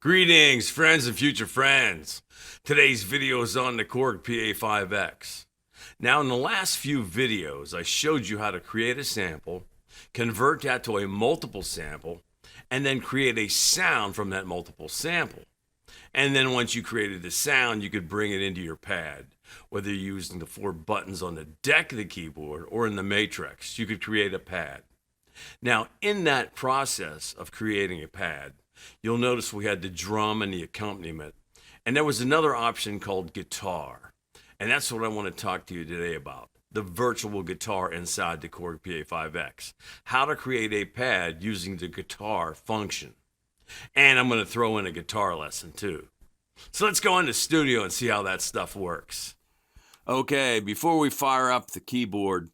Greetings, friends and future friends. Today's video is on the Korg Pa5x. Now, in the last few videos, I showed you how to create a sample, convert that to a multiple sample, and then create a sound from that multiple sample. And then once you created the sound, you could bring it into your pad. Whether you're using the 4 buttons on the deck of the keyboard or in the matrix, you could create a pad. Now, in that process of creating a pad, you'll notice we had the drum and the accompaniment. And there was another option called guitar. And that's what I want to talk to you today about. The virtual guitar inside the Korg Pa5x. How to create a pad using the guitar function. And I'm going to throw in a guitar lesson too. So let's go in the studio and see how that stuff works. Okay, before we fire up the keyboard,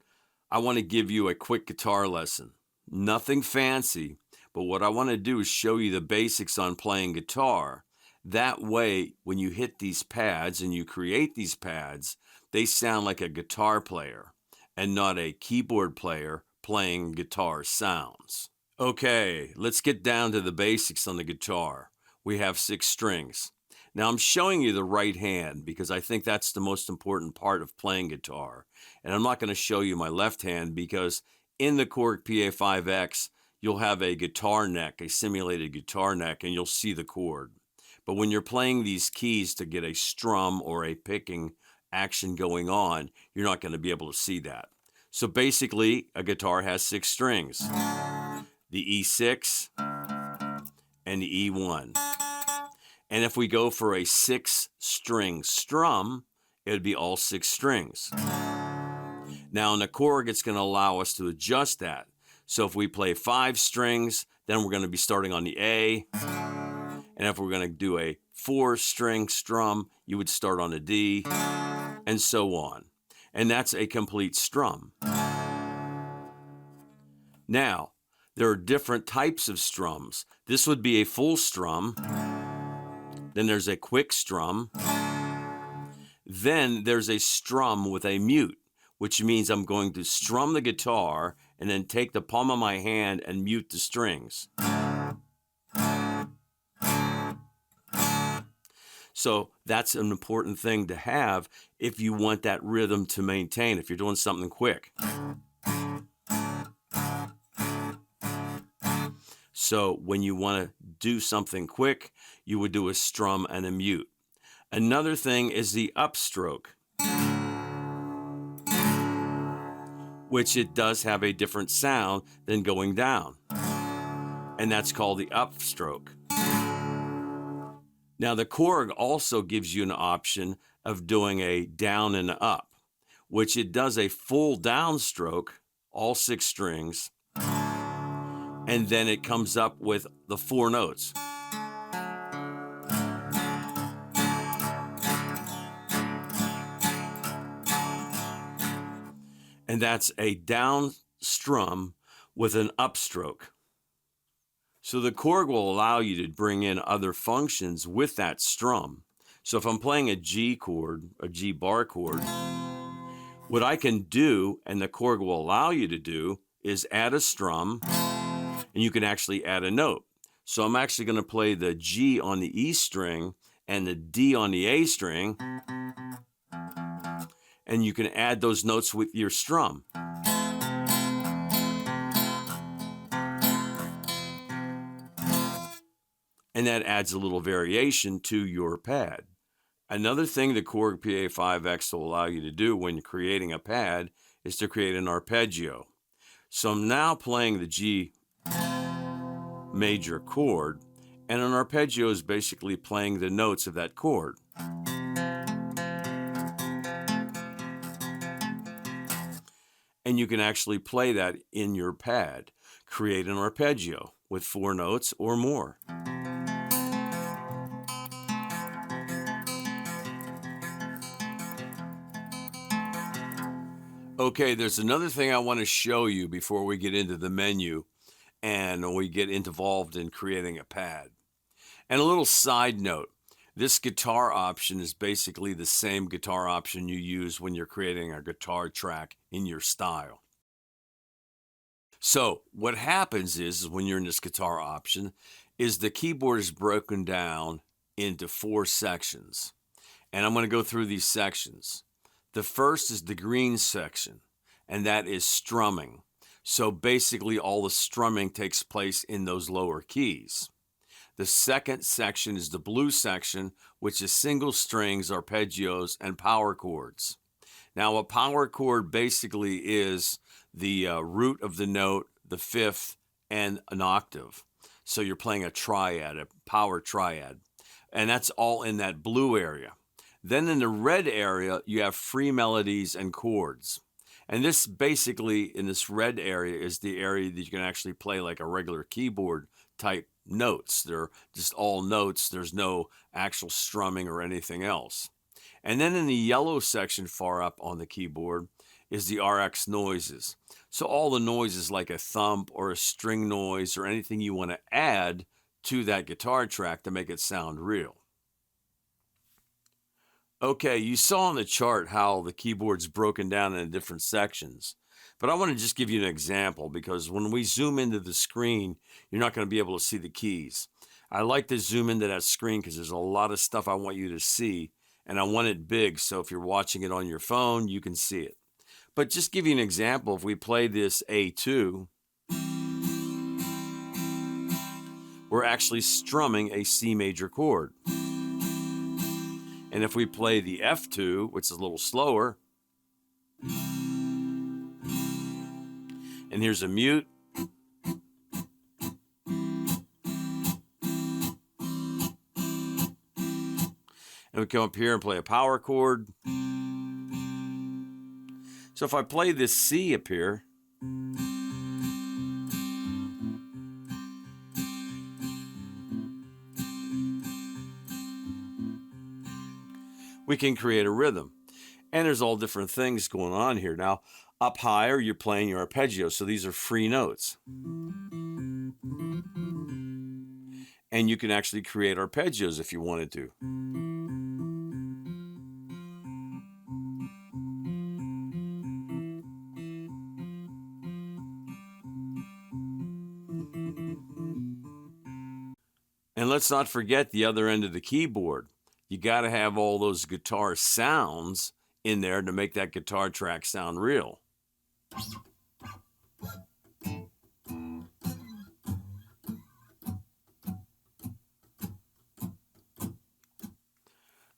I want to give you a quick guitar lesson. Nothing fancy, but what I want to do is show you the basics on playing guitar. That way, when you hit these pads and you create these pads, they sound like a guitar player and not a keyboard player playing guitar sounds. Okay, let's get down to the basics on the guitar. We have 6 strings. Now I'm showing you the right hand because I think that's the most important part of playing guitar. And I'm not going to show you my left hand because in the Korg Pa5x, you'll have a guitar neck, a simulated guitar neck, and you'll see the chord. But when you're playing these keys to get a strum or a picking action going on, you're not going to be able to see that. So basically, a guitar has 6 strings. The E6 and the E1. And if we go for a 6-string strum, it would be all 6 strings. Now in the Korg, it's going to allow us to adjust that. So if we play 5 strings, then we're going to be starting on the A. And if we're going to do a 4-string strum, you would start on a D, and so on. And that's a complete strum. Now, there are different types of strums. This would be a full strum. Then there's a quick strum. Then there's a strum with a mute, which means I'm going to strum the guitar and then take the palm of my hand and mute the strings. So that's an important thing to have if you want that rhythm to maintain, if you're doing something quick. So when you want to do something quick, you would do a strum and a mute. Another thing is the upstroke, which it does have a different sound than going down. And that's called the upstroke. Now the Korg also gives you an option of doing a down and up, which it does a full downstroke, all 6 strings, and then it comes up with the 4 notes. And that's a down strum with an upstroke. So the Korg will allow you to bring in other functions with that strum. So if I'm playing a G chord, a G bar chord, what I can do, and the Korg will allow you to do, is add a strum, and you can actually add a note. So I'm actually going to play the G on the E string and the D on the A string, and you can add those notes with your strum. And that adds a little variation to your pad. Another thing the Korg Pa5x will allow you to do when creating a pad is to create an arpeggio. So I'm now playing the G major chord, and an arpeggio is basically playing the notes of that chord. And you can actually play that in your pad. Create an arpeggio with 4 notes or more. Okay, there's another thing I want to show you before we get into the menu and we get involved in creating a pad. And a little side note, this guitar option is basically the same guitar option you use when you're creating a guitar track in your style. So what happens is when you're in this guitar option is the keyboard is broken down into 4 sections. And I'm going to go through these sections. The first is the green section, and that is strumming. So basically all the strumming takes place in those lower keys. The second section is the blue section, which is single strings, arpeggios, and power chords. Now, a power chord basically is the root of the note, the fifth, and an octave. So you're playing a triad, a power triad. And that's all in that blue area. Then in the red area, you have free melodies and chords. And this basically, in this red area, is the area that you can actually play like a regular keyboard type notes. They're just all notes. There's no actual strumming or anything else. And then in the yellow section far up on the keyboard is the RX noises. So all the noises like a thump or a string noise or anything you want to add to that guitar track to make it sound real. Okay, you saw on the chart how the keyboard's broken down into different sections. But I want to just give you an example because when we zoom into the screen, you're not going to be able to see the keys. I like to zoom into that screen because there's a lot of stuff I want you to see, and I want it big so if you're watching it on your phone, you can see it. But just give you an example, if we play this A2, we're actually strumming a C major chord. And if we play the F2, which is a little slower, and here's a mute, and we come up here and play a power chord. So if I play this C up here, we can create a rhythm. And there's all different things going on here. Now, up higher, you're playing your arpeggio, so these are free notes. And you can actually create arpeggios if you wanted to. And let's not forget the other end of the keyboard. You got to have all those guitar sounds in there to make that guitar track sound real.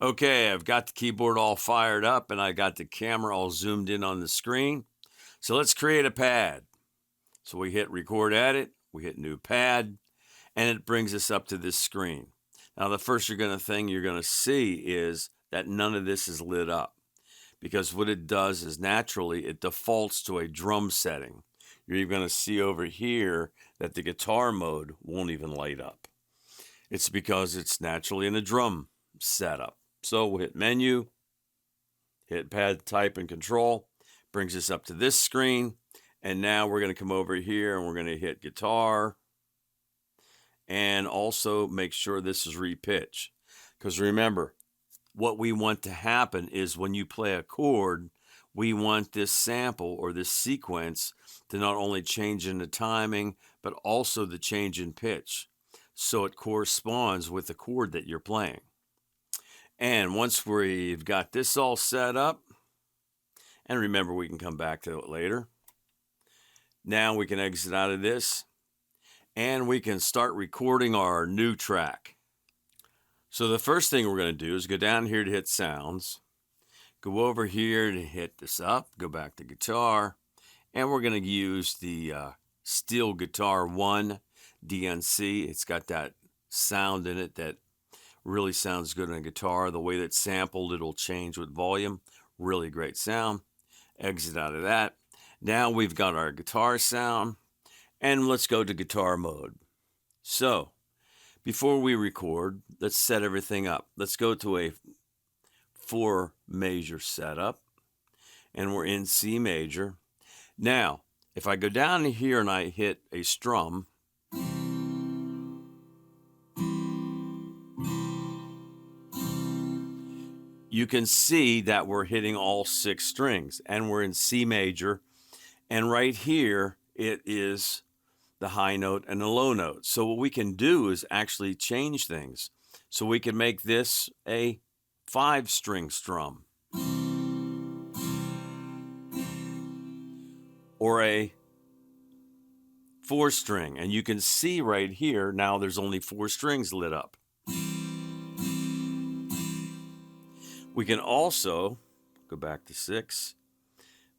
Okay, I've got the keyboard all fired up and I got the camera all zoomed in on the screen. So let's create a pad. So we hit record edit, we hit new pad, and it brings us up to this screen. Now the first thing you're going to see is that none of this is lit up, because what it does is naturally it defaults to a drum setting. You're even going to see over here that the guitar mode won't even light up. It's because it's naturally in a drum setup. So we'll hit menu, hit pad type and control, brings us up to this screen, and now we're going to come over here and we're going to hit guitar. And also make sure this is repitch. Because remember, what we want to happen is when you play a chord, we want this sample or this sequence to not only change in the timing, but also the change in pitch. So it corresponds with the chord that you're playing. And once we've got this all set up, and remember we can come back to it later. Now we can exit out of this. And we can start recording our new track. So the first thing we're going to do is go down here to hit sounds, go over here to hit this up, go back to guitar, and we're going to use the Steel Guitar 1 DNC. It's got that sound in it that really sounds good on a guitar. The way that's sampled, it'll change with volume. Really great sound. Exit out of that. Now we've got our guitar sound. And let's go to guitar mode. So, before we record, let's set everything up. Let's go to a 4 major setup, and we're in C major. Now, if I go down here and I hit a strum, you can see that we're hitting all 6 strings, and we're in C major, and right here it is the high note and the low note. So what we can do is actually change things. So we can make this a 5-string strum or a 4-string. And you can see right here, now there's only 4 strings lit up. We can also, go back to 6,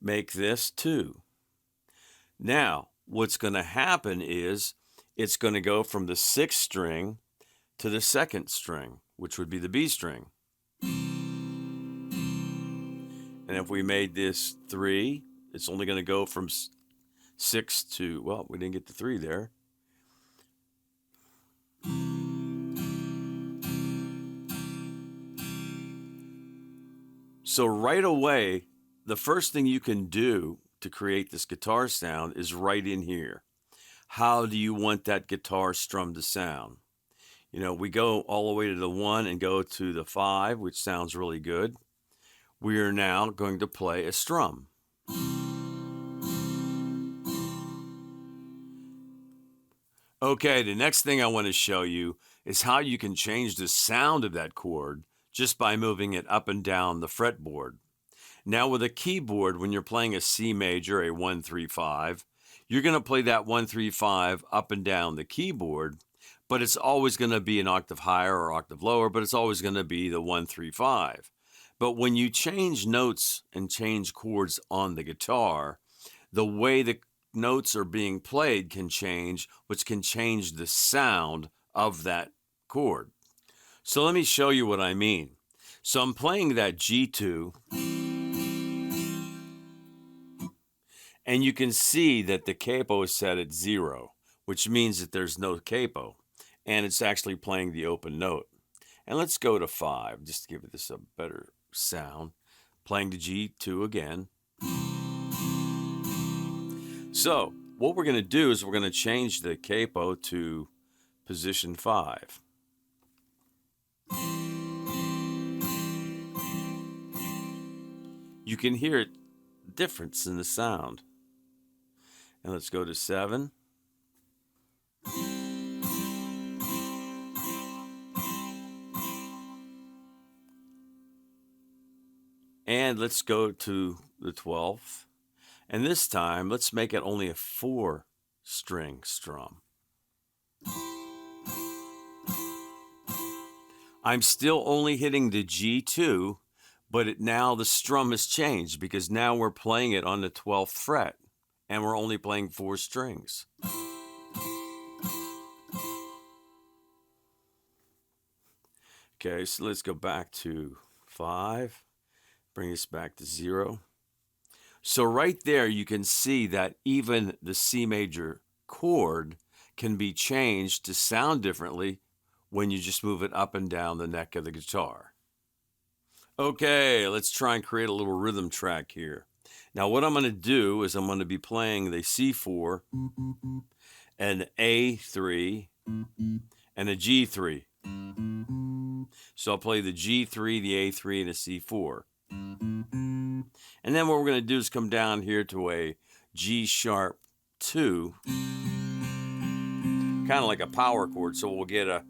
make this 2. Now, what's going to happen is it's going to go from the 6th string to the 2nd string, which would be the B string. And if we made this 3, it's only going to go from 6 to, well, we didn't get the 3 there. So right away, the first thing you can do to create this guitar sound is right in here. How do you want that guitar strum to sound? You know, we go all the way to the 1 and go to the 5, which sounds really good. We are now going to play a strum. Okay, the next thing I want to show you is how you can change the sound of that chord just by moving it up and down the fretboard. Now with a keyboard, when you're playing a C major, a 1-3-5, you're going to play that 1-3-5 up and down the keyboard, but it's always going to be an octave higher or octave lower, but it's always going to be the 1-3-5. But when you change notes and change chords on the guitar, the way the notes are being played can change, which can change the sound of that chord. So let me show you what I mean. So I'm playing that G2, and you can see that the capo is set at 0, which means that there's no capo, and it's actually playing the open note. And let's go to 5, just to give this a better sound. Playing the G2 again. So what we're going to do is we're going to change the capo to position 5. You can hear it difference in the sound. And let's go to 7. And let's go to the 12th. And this time, let's make it only a 4-string strum. I'm still only hitting the G2, but now the strum has changed because now we're playing it on the 12th fret, and we're only playing 4 strings. Okay, so let's go back to 5, bring this back to 0. So right there you can see that even the C major chord can be changed to sound differently when you just move it up and down the neck of the guitar. Okay, let's try and create a little rhythm track here. Now what I'm going to do is I'm going to be playing the C4, an A3, and a G3. So I'll play the G3, the A3, and a C4. And then what we're going to do is come down here to a G sharp 2, kind of like a power chord. So we'll get a,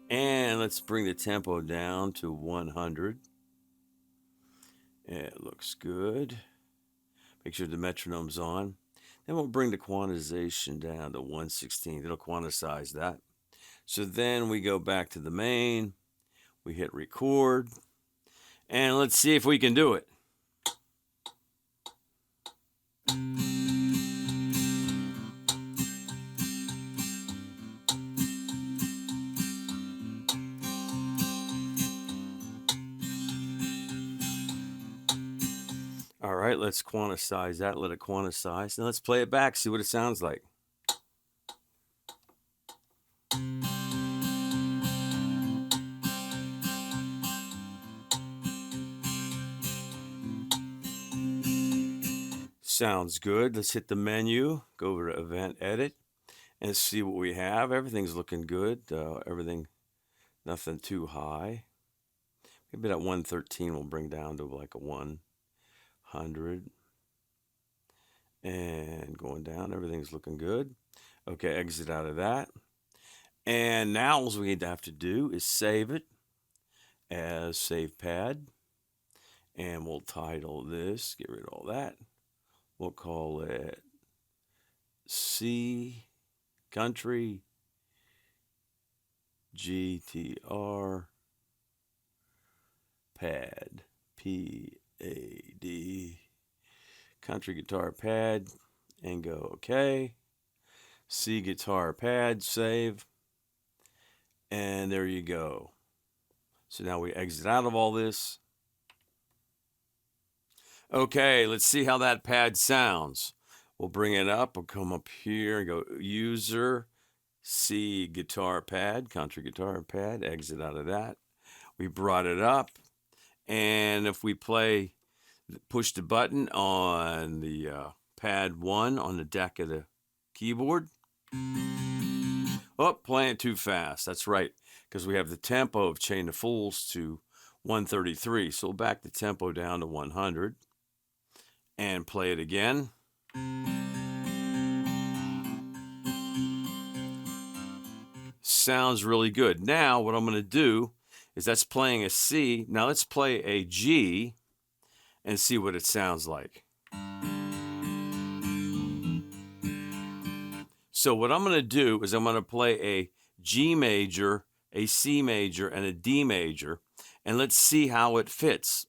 and let's bring the tempo down to 100. It looks good. Make sure the metronome's on. Then we'll bring the quantization down to 1/16. It'll quantize that. So then we go back to the main. We hit record, and let's see if we can do it. All right, let's quantize that, let it quantize. Now let's play it back, see what it sounds like. Sounds good. Let's hit the menu, go over to Event Edit, and see what we have. Everything's looking good. Everything, nothing too high. Maybe that 113 will bring down to like a 100. 100. And going down, everything's looking good. Okay, exit out of that. And now all we have to do is save it as save pad. And we'll title this, get rid of all that. We'll call it C Country GTR Pad, PAD, Country Guitar Pad, and go OK. C Guitar Pad, save, and there you go. So now we exit out of all this. Okay, let's see how that pad sounds. We'll bring it up. We'll come up here and go User, C Guitar Pad, Country Guitar Pad, exit out of that. We brought it up, and if we push the button on the pad 1 on the deck of the keyboard. Oh, playing it too fast. That's right, because we have the tempo of Chain of Fools to 133. So we'll back the tempo down to 100 and play it again. Sounds really good. Now what I'm going to do is that's playing a C. Now let's play a G and see what it sounds like. So what I'm going to do is I'm going to play a G major, a C major, and a D major, and let's see how it fits.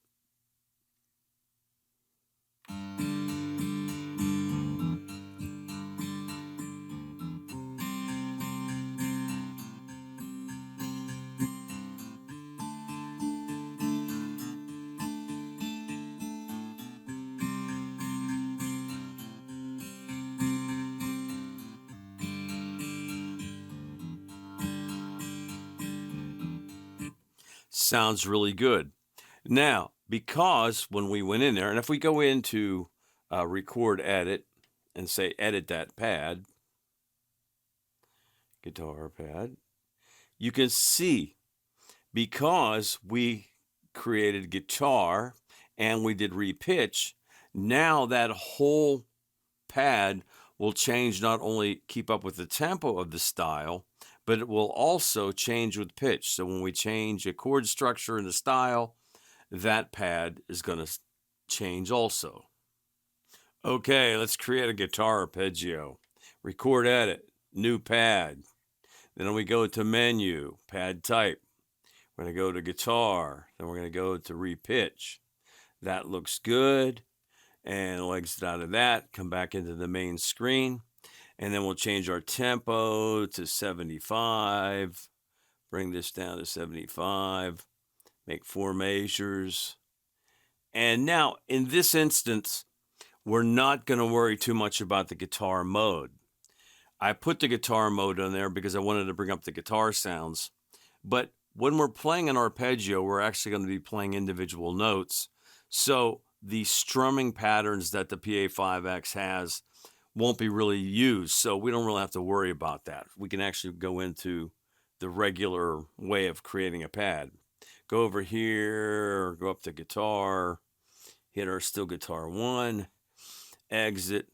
Sounds really good. Now, because when we went in there, and if we go into record edit and say edit that pad, guitar pad, you can see because we created guitar and we did repitch, now that whole pad will change, not only keep up with the tempo of the style, but it will also change with pitch. So when we change a chord structure and the style, that pad is going to change also. Okay, let's create a guitar arpeggio. Record edit, new pad. Then we go to menu, pad type. We're going to go to guitar. Then we're going to go to repitch. That looks good. And we'll exit out of that, come back into the main screen. And then we'll change our tempo to 75. Bring this down to 75. Make 4 measures. And now, in this instance, we're not going to worry too much about the guitar mode. I put the guitar mode on there because I wanted to bring up the guitar sounds. But when we're playing an arpeggio, we're actually going to be playing individual notes. So the strumming patterns that the Pa5x has won't be really used. So we don't really have to worry about that. We can actually go into the regular way of creating a pad. Go over here, go up to guitar, hit our steel guitar 1, exit.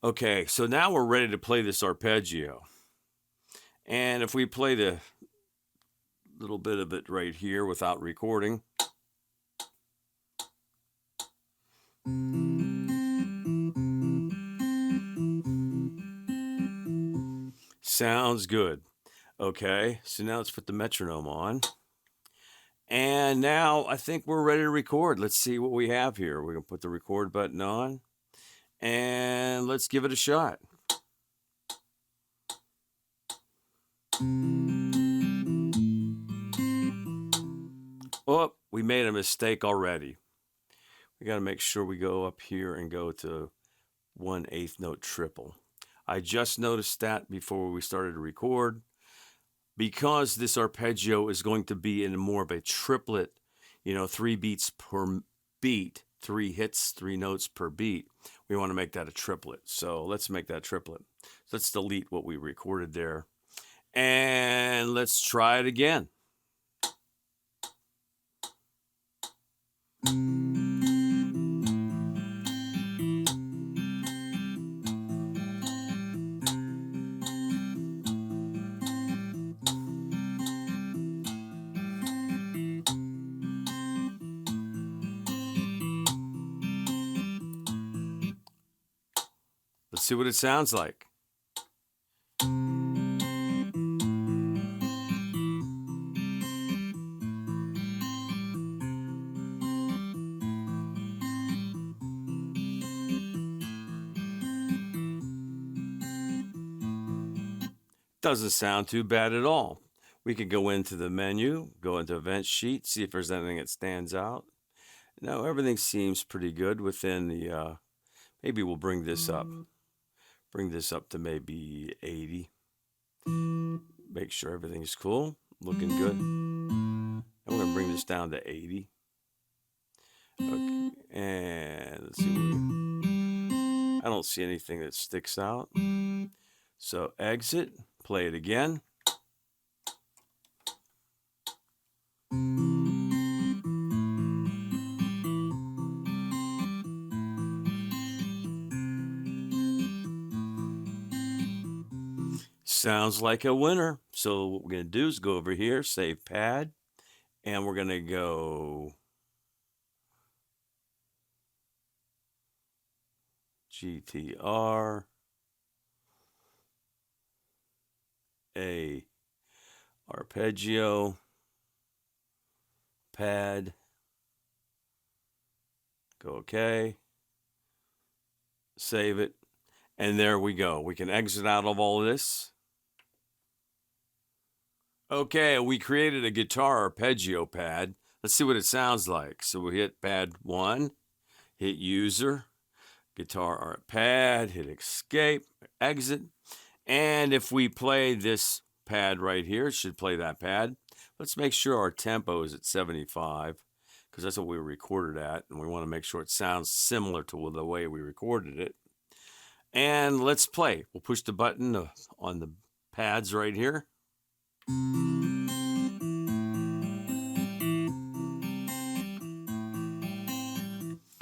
Okay, so now we're ready to play this arpeggio. And if we play the little bit of it right here without recording. Sounds good. Okay, so now let's put the metronome on. And now I think we're ready to record. Let's see what we have here. We're going to put the record button on. And let's give it a shot. Oh, we made a mistake already. We got to make sure we go up here and go to 1/8 note triple. I just noticed that before we started to record. Because this arpeggio is going to be in more of a triplet, 3 beats per beat, 3 hits, 3 notes per beat. We want to make that a triplet. So let's make that triplet. Let's delete what we recorded there. And let's try it again. see what it sounds like. Doesn't sound too bad at all. We could go into the menu, go into event sheet, see if there's anything that stands out. No, everything seems pretty good within the, maybe we'll bring this up. Bring this up to maybe 80. Make sure everything's cool, looking good. And we're gonna bring this down to 80. Okay, and let's see. I don't see anything that sticks out. So exit, play it again. Sounds like a winner. So what we're going to do is go over here, save pad, and we're going to go GTR A arpeggio pad. Go OK. Save it. And there we go. We can exit out of all this. Okay, we created a guitar arpeggio pad. Let's see what it sounds like. So we hit pad 1, hit user, guitar art pad, hit escape, exit. And if we play this pad right here, it should play that pad. Let's make sure our tempo is at 75 because that's what we recorded at. And we want to make sure it sounds similar to the way we recorded it. And let's play. We'll push the button on the pads right here.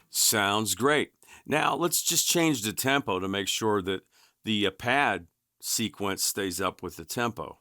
Sounds great. Now let's just change the tempo to make sure that the pad sequence stays up with the tempo.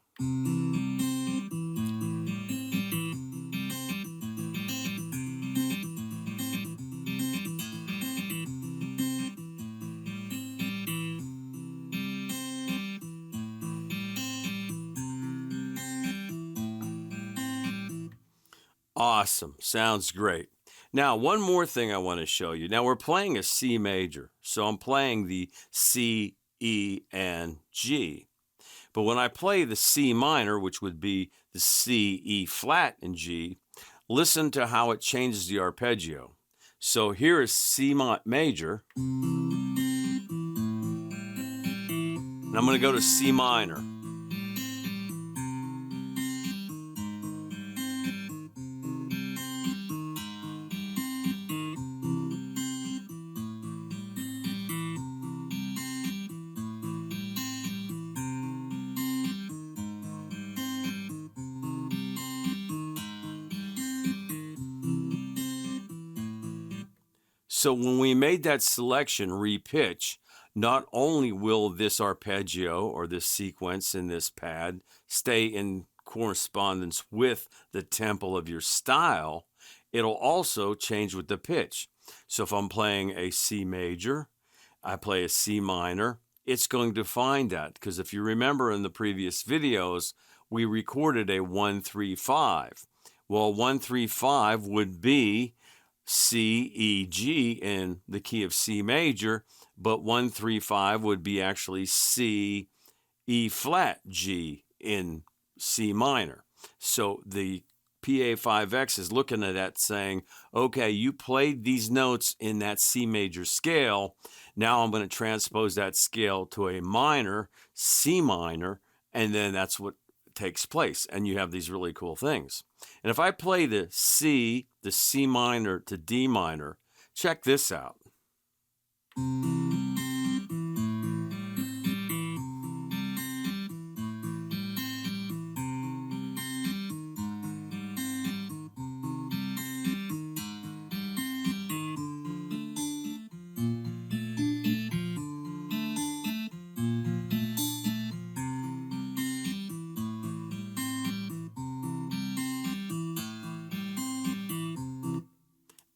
Awesome. Sounds great. Now, one more thing I want to show you. Now, we're playing a C major, so I'm playing the C, E, and G. But when I play the C minor, which would be the C, E flat, and G, listen to how it changes the arpeggio. So here is C major, and I'm going to go to C minor. So when we made that selection, repitch, not only will this arpeggio or this sequence in this pad stay in correspondence with the tempo of your style, it'll also change with the pitch. So if I'm playing a C major, I play a C minor, it's going to find that. Because if you remember in the previous videos, we recorded a 1-3-5. Well, 1-3-5 would be C, E, G in the key of C major, but 1-3-5 would be actually C, E flat, G in C minor. So the Pa5x is looking at that saying, okay, you played these notes in that C major scale. Now I'm going to transpose that scale to a minor, C minor, and then that's what takes place. And you have these really cool things. And if I play the C minor to D minor, check this out.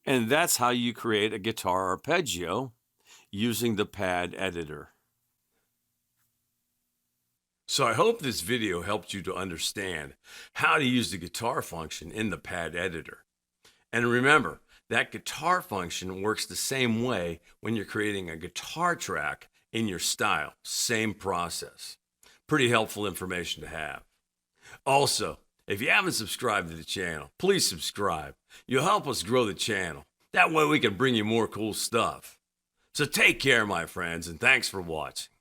And that's how you create a guitar arpeggio using the pad editor. So I hope this video helped you to understand how to use the guitar function in the pad editor. And remember, that guitar function works the same way when you're creating a guitar track in your style. Same process. Pretty helpful information to have. Also, if you haven't subscribed to the channel, please subscribe. You'll help us grow the channel. That way we can bring you more cool stuff. So take care, my friends, and thanks for watching.